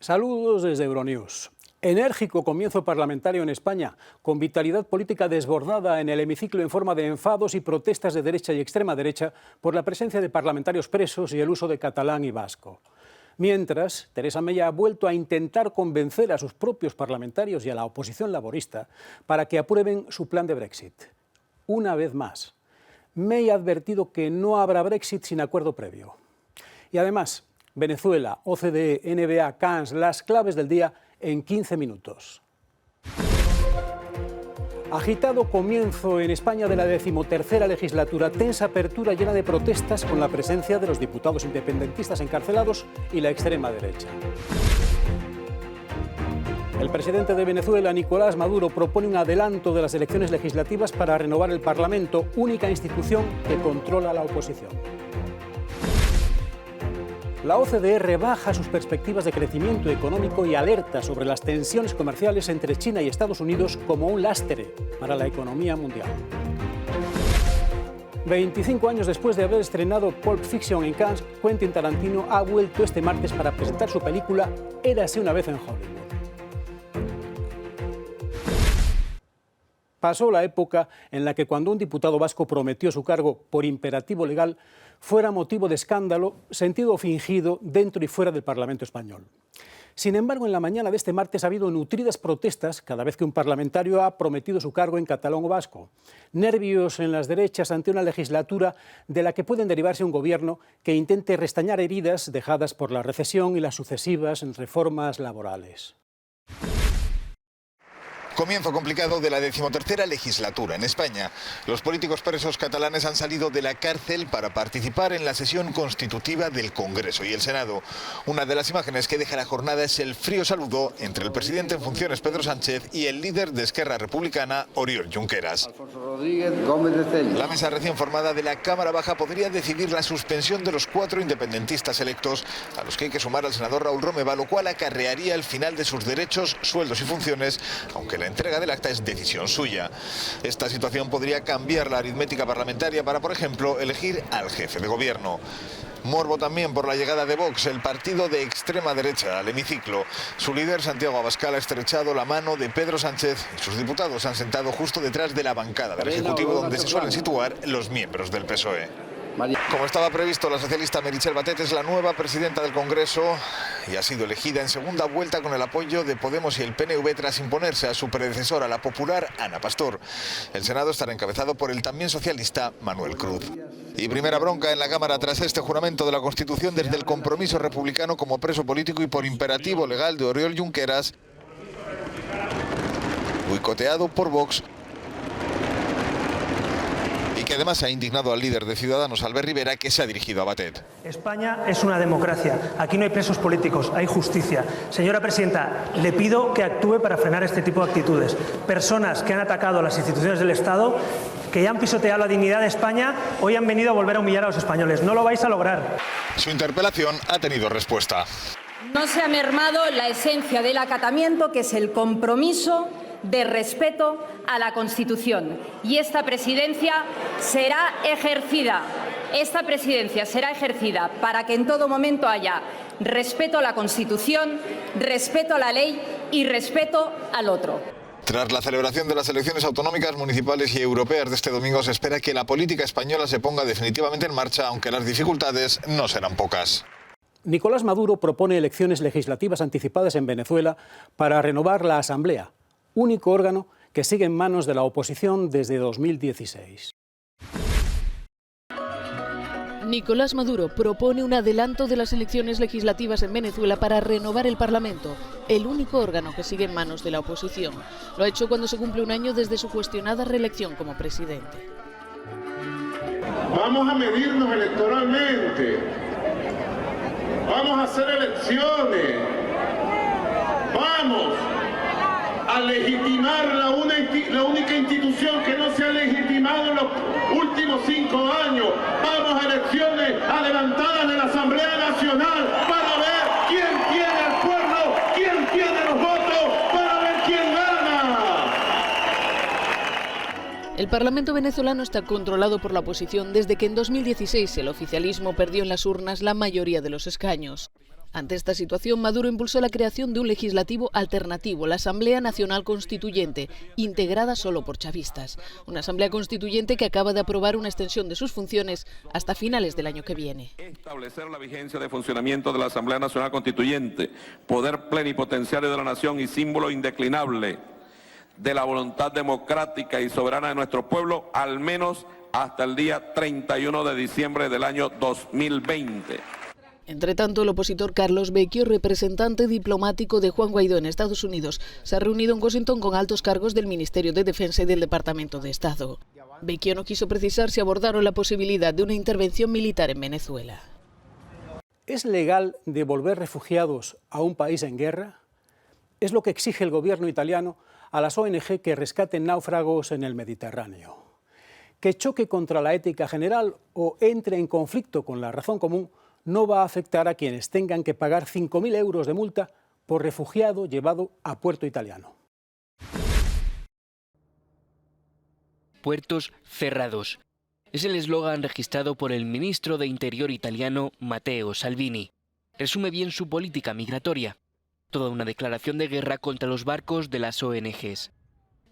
Saludos desde Euronews. Enérgico comienzo parlamentario en España, con vitalidad política desbordada en el hemiciclo en forma de enfados y protestas de derecha y extrema derecha por la presencia de parlamentarios presos y el uso de catalán y vasco. Mientras, Teresa May ha vuelto a intentar convencer a sus propios parlamentarios y a la oposición laborista para que aprueben su plan de Brexit. Una vez más, May ha advertido que no habrá Brexit sin acuerdo previo. Y además, Venezuela, OCDE, NBA, Cannes, las claves del día en 15 minutos. Agitado comienzo en España de la 13ª legislatura, tensa apertura llena de protestas con la presencia de los diputados independentistas encarcelados y la extrema derecha. El presidente de Venezuela, Nicolás Maduro, propone un adelanto de las elecciones legislativas para renovar el Parlamento, única institución que controla a la oposición. La OCDE rebaja sus perspectivas de crecimiento económico y alerta sobre las tensiones comerciales entre China y Estados Unidos como un lastre para la economía mundial. 25 años después de haber estrenado Pulp Fiction en Cannes, Quentin Tarantino ha vuelto este martes para presentar su película Érase una vez en Hollywood. Pasó la época en la que cuando un diputado vasco prometió su cargo por imperativo legal fuera motivo de escándalo, sentido o fingido, dentro y fuera del Parlamento español. Sin embargo, en la mañana de este martes ha habido nutridas protestas cada vez que un parlamentario ha prometido su cargo en catalán o vasco. Nervios en las derechas ante una legislatura de la que pueden derivarse un gobierno que intente restañar heridas dejadas por la recesión y las sucesivas reformas laborales. Comienzo complicado de la 13ª legislatura en España. Los políticos presos catalanes han salido de la cárcel para participar en la sesión constitutiva del Congreso y el Senado. Una de las imágenes que deja la jornada es el frío saludo entre el presidente en funciones, Pedro Sánchez, y el líder de Esquerra Republicana, Oriol Junqueras. La mesa recién formada de la Cámara Baja podría decidir la suspensión de los 4 independentistas electos, a los que hay que sumar al senador Raúl Romeva, lo cual acarrearía el final de sus derechos, sueldos y funciones, aunque la entrega del acta es decisión suya. Esta situación podría cambiar la aritmética parlamentaria para, por ejemplo, elegir al jefe de gobierno. Morbo también por la llegada de Vox, el partido de extrema derecha, al hemiciclo. Su líder, Santiago Abascal, ha estrechado la mano de Pedro Sánchez y sus diputados se han sentado justo detrás de la bancada del Ejecutivo, donde se suelen situar los miembros del PSOE. Como estaba previsto, la socialista Meritxell Batet es la nueva presidenta del Congreso y ha sido elegida en segunda vuelta con el apoyo de Podemos y el PNV tras imponerse a su predecesora, la popular Ana Pastor. El Senado estará encabezado por el también socialista Manuel Cruz. Y primera bronca en la Cámara tras este juramento de la Constitución desde el compromiso republicano como preso político y por imperativo legal de Oriol Junqueras, boicoteado por Vox, que además ha indignado al líder de Ciudadanos, Albert Rivera, que se ha dirigido a Batet. España es una democracia. Aquí no hay presos políticos, hay justicia. Señora presidenta, le pido que actúe para frenar este tipo de actitudes. Personas que han atacado a las instituciones del Estado, que ya han pisoteado la dignidad de España, hoy han venido a volver a humillar a los españoles. No lo vais a lograr. Su interpelación ha tenido respuesta. No se ha mermado la esencia del acatamiento, que es el compromiso de respeto a la Constitución. Y esta presidencia será ejercida. Para que en todo momento haya respeto a la Constitución, respeto a la ley y respeto al otro. Tras la celebración de las elecciones autonómicas, municipales y europeas de este domingo, se espera que la política española se ponga definitivamente en marcha, aunque las dificultades no serán pocas. Nicolás Maduro propone elecciones legislativas anticipadas en Venezuela para renovar la Asamblea, único órgano que sigue en manos de la oposición desde 2016. Nicolás Maduro propone un adelanto de las elecciones legislativas en Venezuela para renovar el Parlamento, el único órgano que sigue en manos de la oposición. Lo ha hecho cuando se cumple un año desde su cuestionada reelección como presidente. Vamos a medirnos electoralmente. Vamos a hacer elecciones. Vamos a legitimar la única institución que no se ha legitimado en los últimos 5 años. Vamos a elecciones adelantadas de la Asamblea Nacional para ver quién tiene el pueblo, quién tiene los votos, para ver quién gana. El Parlamento venezolano está controlado por la oposición desde que en 2016 el oficialismo perdió en las urnas la mayoría de los escaños. Ante esta situación, Maduro impulsó la creación de un legislativo alternativo, la Asamblea Nacional Constituyente, integrada solo por chavistas. Una Asamblea Constituyente que acaba de aprobar una extensión de sus funciones hasta finales del año que viene. Establecer la vigencia de funcionamiento de la Asamblea Nacional Constituyente, poder plenipotenciario de la nación y símbolo indeclinable de la voluntad democrática y soberana de nuestro pueblo, al menos hasta el día 31 de diciembre del año 2020. Entre tanto, el opositor Carlos Vecchio, representante diplomático de Juan Guaidó en Estados Unidos, se ha reunido en Washington con altos cargos del Ministerio de Defensa y del Departamento de Estado. Vecchio no quiso precisar si abordaron la posibilidad de una intervención militar en Venezuela. ¿Es legal devolver refugiados a un país en guerra? Es lo que exige el gobierno italiano a las ONG que rescaten náufragos en el Mediterráneo. Que choque contra la ética general o entre en conflicto con la razón común no va a afectar a quienes tengan que pagar 5.000 euros de multa por refugiado llevado a puerto italiano. Puertos cerrados. Es el eslogan registrado por el ministro de Interior italiano Matteo Salvini. Resume bien su política migratoria. Toda una declaración de guerra contra los barcos de las ONGs.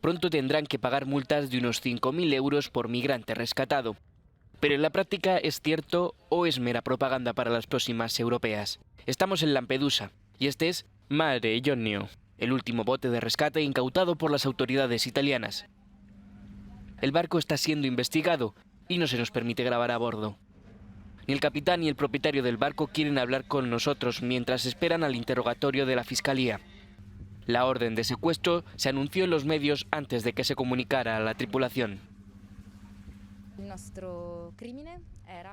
Pronto tendrán que pagar multas de unos 5.000 euros por migrante rescatado. Pero en la práctica, ¿es cierto o es mera propaganda para las próximas europeas? Estamos en Lampedusa y este es Mare Jonio, el último bote de rescate incautado por las autoridades italianas. El barco está siendo investigado y no se nos permite grabar a bordo. Ni el capitán ni el propietario del barco quieren hablar con nosotros mientras esperan al interrogatorio de la Fiscalía. La orden de secuestro se anunció en los medios antes de que se comunicara a la tripulación.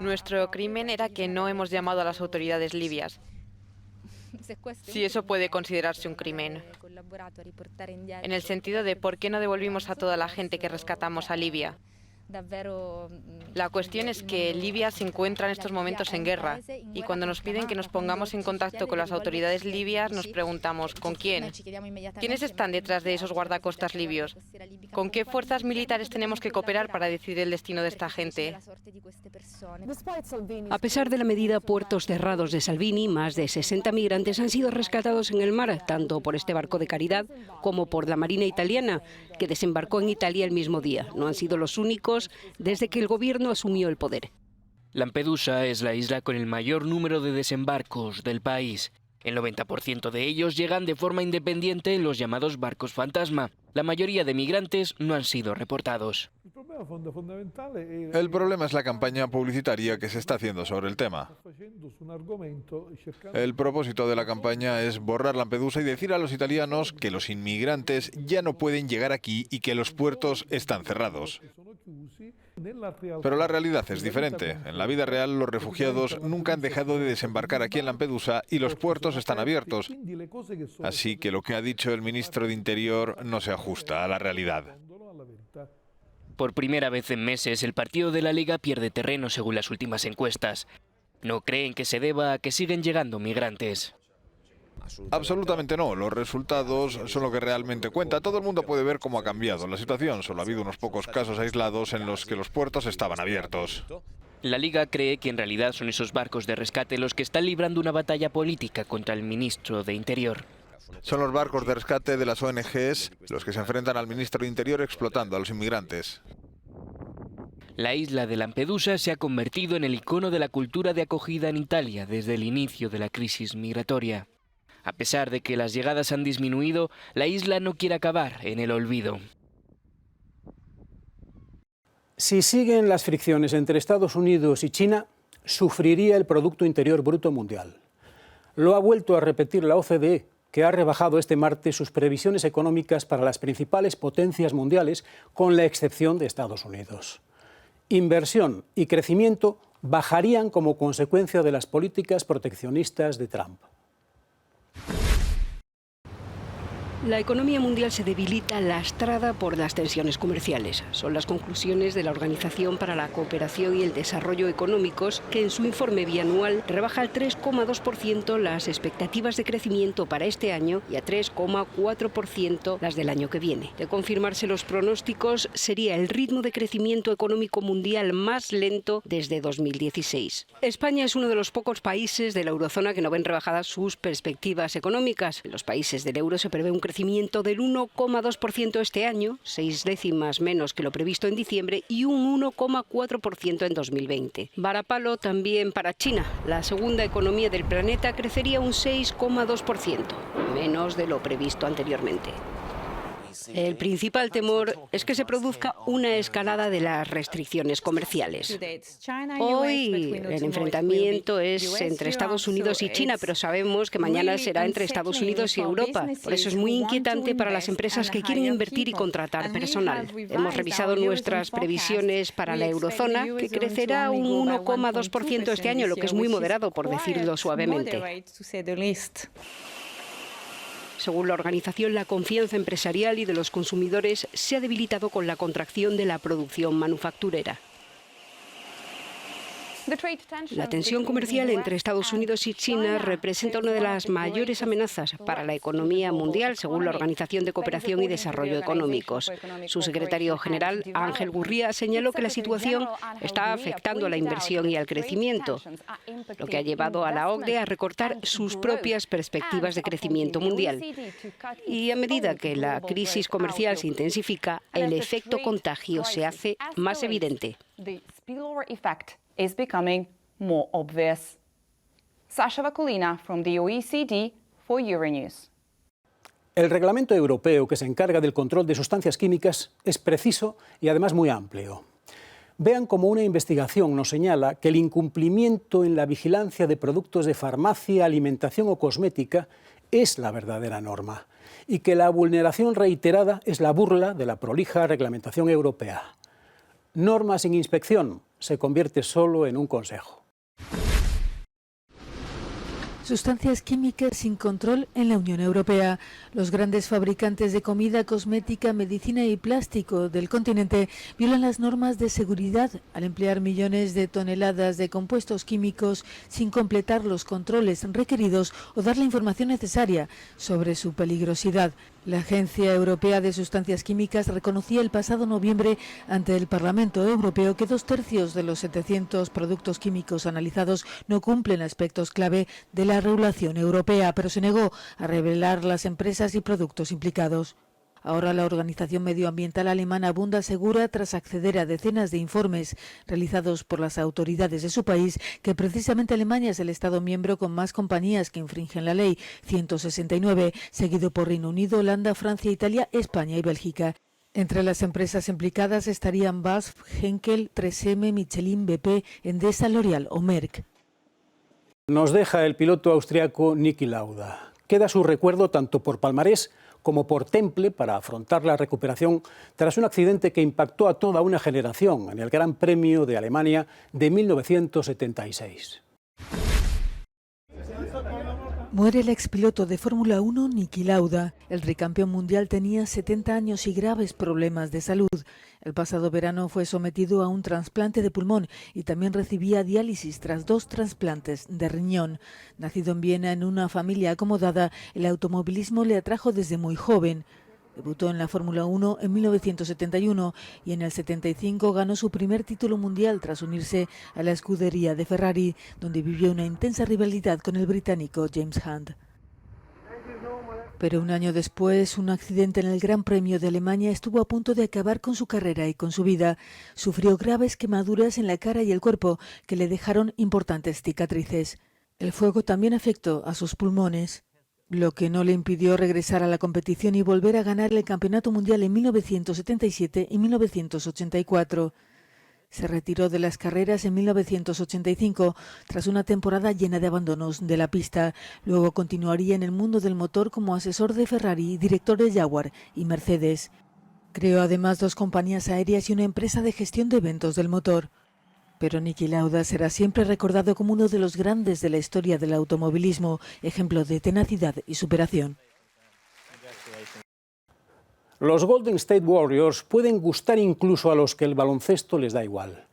Nuestro crimen era que no hemos llamado a las autoridades libias. Si eso puede considerarse un crimen. En el sentido de por qué no devolvimos a toda la gente que rescatamos a Libia. La cuestión es que Libia se encuentra en estos momentos en guerra y cuando nos piden que nos pongamos en contacto con las autoridades libias nos preguntamos ¿con quién? ¿Quiénes están detrás de esos guardacostas libios? ¿Con qué fuerzas militares tenemos que cooperar para decidir el destino de esta gente? A pesar de la medida puertos cerrados de Salvini, más de 60 migrantes han sido rescatados en el mar, tanto por este barco de caridad como por la Marina italiana, que desembarcó en Italia el mismo día. No han sido los únicos desde que el gobierno asumió el poder. Lampedusa es la isla con el mayor número de desembarcos del país. El 90% de ellos llegan de forma independiente en los llamados barcos fantasma. La mayoría de migrantes no han sido reportados. El problema es la campaña publicitaria que se está haciendo sobre el tema. El propósito de la campaña es borrar Lampedusa y decir a los italianos que los inmigrantes ya no pueden llegar aquí y que los puertos están cerrados. Pero la realidad es diferente. En la vida real, los refugiados nunca han dejado de desembarcar aquí en Lampedusa y los puertos están abiertos. Así que lo que ha dicho el ministro de Interior no se ajusta a la realidad. Por primera vez en meses, el partido de la Liga pierde terreno según las últimas encuestas. No creen que se deba a que siguen llegando migrantes. Absolutamente no. Los resultados son lo que realmente cuenta. Todo el mundo puede ver cómo ha cambiado la situación. Solo ha habido unos pocos casos aislados en los que los puertos estaban abiertos. La Liga cree que en realidad son esos barcos de rescate los que están librando una batalla política contra el ministro de Interior. Son los barcos de rescate de las ONGs los que se enfrentan al ministro de Interior explotando a los inmigrantes. La isla de Lampedusa se ha convertido en el icono de la cultura de acogida en Italia desde el inicio de la crisis migratoria. A pesar de que las llegadas han disminuido, la isla no quiere acabar en el olvido. Si siguen las fricciones entre Estados Unidos y China, sufriría el Producto Interior Bruto mundial. Lo ha vuelto a repetir la OCDE, que ha rebajado este martes sus previsiones económicas para las principales potencias mundiales, con la excepción de Estados Unidos. Inversión y crecimiento bajarían como consecuencia de las políticas proteccionistas de Trump. La economía mundial se debilita lastrada por las tensiones comerciales. Son las conclusiones de la Organización para la Cooperación y el Desarrollo Económicos, que en su informe bianual rebaja al 3,2% las expectativas de crecimiento para este año y a 3,4% las del año que viene. De confirmarse los pronósticos, sería el ritmo de crecimiento económico mundial más lento desde 2016. España es uno de los pocos países de la eurozona que no ven rebajadas sus perspectivas económicas. En los países del euro se prevé un crecimiento del 1,2% este año, 6 décimas menos que lo previsto en diciembre, y un 1,4% en 2020. Varapalo también para China. La segunda economía del planeta crecería un 6,2%, menos de lo previsto anteriormente. El principal temor es que se produzca una escalada de las restricciones comerciales. Hoy el enfrentamiento es entre Estados Unidos y China, pero sabemos que mañana será entre Estados Unidos y Europa. Por eso es muy inquietante para las empresas que quieren invertir y contratar personal. Hemos revisado nuestras previsiones para la eurozona, que crecerá un 1,2% este año, lo que es muy moderado, por decirlo suavemente. Según la organización, la confianza empresarial y de los consumidores se ha debilitado con la contracción de la producción manufacturera. La tensión comercial entre Estados Unidos y China representa una de las mayores amenazas para la economía mundial, según la Organización de Cooperación y Desarrollo Económicos. Su secretario general, Ángel Gurría, señaló que la situación está afectando a la inversión y al crecimiento, lo que ha llevado a la OCDE a recortar sus propias perspectivas de crecimiento mundial. Y a medida que la crisis comercial se intensifica, el efecto contagio se hace más evidente. Is becoming more obvious. Sasha Vakulina from the OECD for Euronews. El reglamento europeo que se encarga del control de sustancias químicas es preciso y además muy amplio. Vean cómo una investigación nos señala que el incumplimiento en la vigilancia de productos de farmacia, alimentación o cosmética es la verdadera norma y que la vulneración reiterada es la burla de la prolija reglamentación europea. Norma sin inspección se convierte solo en un consejo. Sustancias químicas sin control en la Unión Europea. Los grandes fabricantes de comida, cosmética, medicina y plástico del continente violan las normas de seguridad al emplear millones de toneladas de compuestos químicos sin completar los controles requeridos o dar la información necesaria sobre su peligrosidad. La Agencia Europea de Sustancias Químicas reconocía el pasado noviembre ante el Parlamento Europeo que 2/3 de los 700 productos químicos analizados no cumplen aspectos clave de la regulación europea, pero se negó a revelar las empresas y productos implicados. Ahora la organización medioambiental alemana Bund asegura, tras acceder a decenas de informes realizados por las autoridades de su país, que precisamente Alemania es el Estado miembro con más compañías que infringen la ley, 169, seguido por Reino Unido, Holanda, Francia, Italia, España y Bélgica. Entre las empresas implicadas estarían BASF, Henkel, 3M, Michelin, BP, Endesa, L'Oréal o Merck. Nos deja el piloto austriaco Niki Lauda. Queda su recuerdo tanto por palmarés como por temple para afrontar la recuperación tras un accidente que impactó a toda una generación en el Gran Premio de Alemania de 1976. Muere el expiloto de Fórmula 1 Niki Lauda. El tricampeón mundial tenía 70 años y graves problemas de salud. El pasado verano fue sometido a un trasplante de pulmón y también recibía diálisis tras 2 trasplantes de riñón. Nacido en Viena en una familia acomodada, el automovilismo le atrajo desde muy joven. Debutó en la Fórmula 1 en 1971 y en el 75 ganó su primer título mundial tras unirse a la escudería de Ferrari, donde vivió una intensa rivalidad con el británico James Hunt. Pero un año después, un accidente en el Gran Premio de Alemania estuvo a punto de acabar con su carrera y con su vida. Sufrió graves quemaduras en la cara y el cuerpo que le dejaron importantes cicatrices. El fuego también afectó a sus pulmones, lo que no le impidió regresar a la competición y volver a ganar el Campeonato Mundial en 1977 y 1984. Se retiró de las carreras en 1985 tras una temporada llena de abandonos de la pista. Luego continuaría en el mundo del motor como asesor de Ferrari, director de Jaguar y Mercedes. Creó además 2 compañías aéreas y una empresa de gestión de eventos del motor. Pero Niki Lauda será siempre recordado como uno de los grandes de la historia del automovilismo, ejemplo de tenacidad y superación. Los Golden State Warriors pueden gustar incluso a los que el baloncesto les da igual.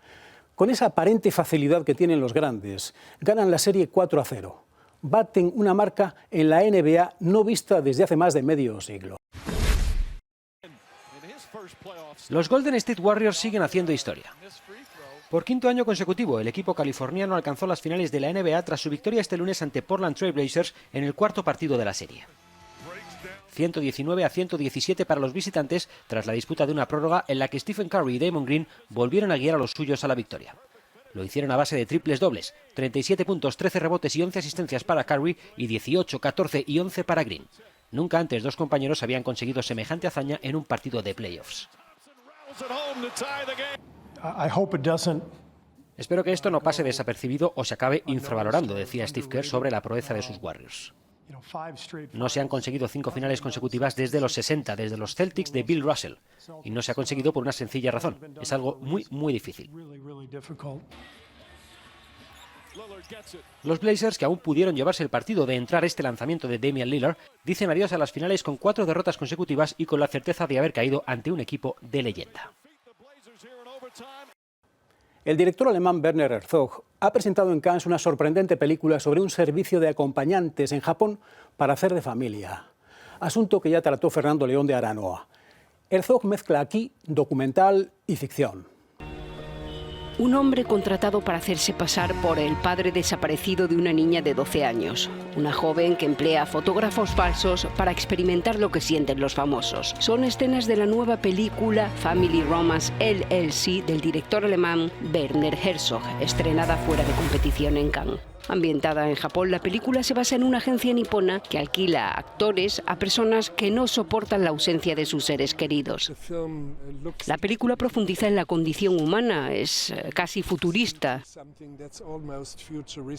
Con esa aparente facilidad que tienen los grandes, ganan la serie 4-0. Baten una marca en la NBA no vista desde hace más de medio siglo. Los Golden State Warriors siguen haciendo historia. Por quinto año consecutivo, el equipo californiano alcanzó las finales de la NBA tras su victoria este lunes ante Portland Trail Blazers en el cuarto partido de la serie. 119-117 para los visitantes tras la disputa de una prórroga en la que Stephen Curry y Draymond Green volvieron a guiar a los suyos a la victoria. Lo hicieron a base de triples dobles, 37 puntos, 13 rebotes y 11 asistencias para Curry y 18, 14 y 11 para Green. Nunca antes dos compañeros habían conseguido semejante hazaña en un partido de playoffs. Espero que esto no pase desapercibido o se acabe infravalorando, decía Steve Kerr sobre la proeza de sus Warriors. No se han conseguido 5 finales consecutivas desde los 60, desde los Celtics de Bill Russell. Y no se ha conseguido por una sencilla razón. Es algo muy difícil. Los Blazers, que aún pudieron llevarse el partido de entrar este lanzamiento de Damian Lillard, dicen adiós a las finales con 4 derrotas consecutivas y con la certeza de haber caído ante un equipo de leyenda. El director alemán Werner Herzog ha presentado en Cannes una sorprendente película sobre un servicio de acompañantes en Japón para hacer de familia. Asunto que ya trató Fernando León de Aranoa. Herzog mezcla aquí documental y ficción. Un hombre contratado para hacerse pasar por el padre desaparecido de una niña de 12 años. Una joven que emplea fotógrafos falsos para experimentar lo que sienten los famosos. Son escenas de la nueva película Family Romance LLC del director alemán Werner Herzog, estrenada fuera de competición en Cannes. Ambientada en Japón, la película se basa en una agencia nipona que alquila actores a personas que no soportan la ausencia de sus seres queridos. La película profundiza en la condición humana, es casi futurista,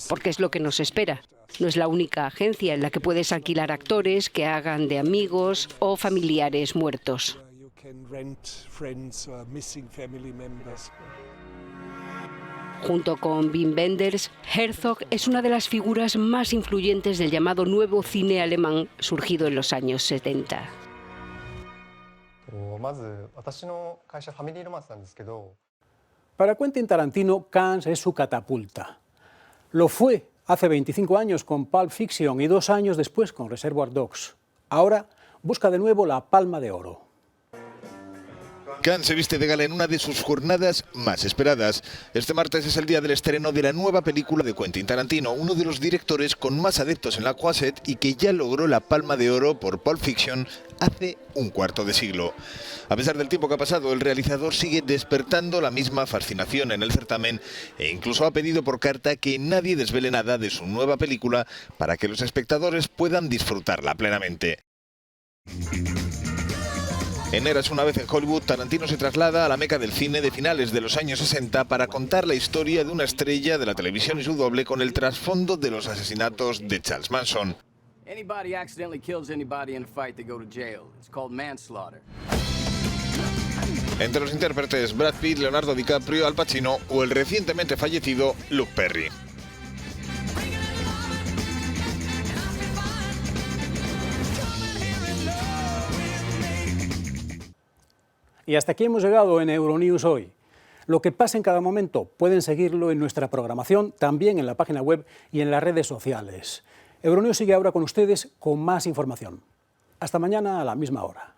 porque es lo que nos espera. No es la única agencia en la que puedes alquilar actores que hagan de amigos o familiares muertos. Junto con Wim Wenders, Herzog es una de las figuras más influyentes del llamado nuevo cine alemán surgido en los años 70. Para Quentin Tarantino, Cannes es su catapulta. Lo fue hace 25 años con Pulp Fiction y 2 años después con Reservoir Dogs. Ahora busca de nuevo la Palma de Oro. Cannes se viste de gala en una de sus jornadas más esperadas. Este martes es el día del estreno de la nueva película de Quentin Tarantino, uno de los directores con más adeptos en la Croisette y que ya logró la Palma de Oro por Pulp Fiction hace un cuarto de siglo. A pesar del tiempo que ha pasado, el realizador sigue despertando la misma fascinación en el certamen e incluso ha pedido por carta que nadie desvele nada de su nueva película para que los espectadores puedan disfrutarla plenamente. En Eras una vez en Hollywood, Tarantino se traslada a la meca del cine de finales de los años 60 para contar la historia de una estrella de la televisión y su doble con el trasfondo de los asesinatos de Charles Manson. Entre los intérpretes, Brad Pitt, Leonardo DiCaprio, Al Pacino o el recientemente fallecido Luke Perry. Y hasta aquí hemos llegado en Euronews hoy. Lo que pasa en cada momento pueden seguirlo en nuestra programación, también en la página web y en las redes sociales. Euronews sigue ahora con ustedes con más información. Hasta mañana a la misma hora.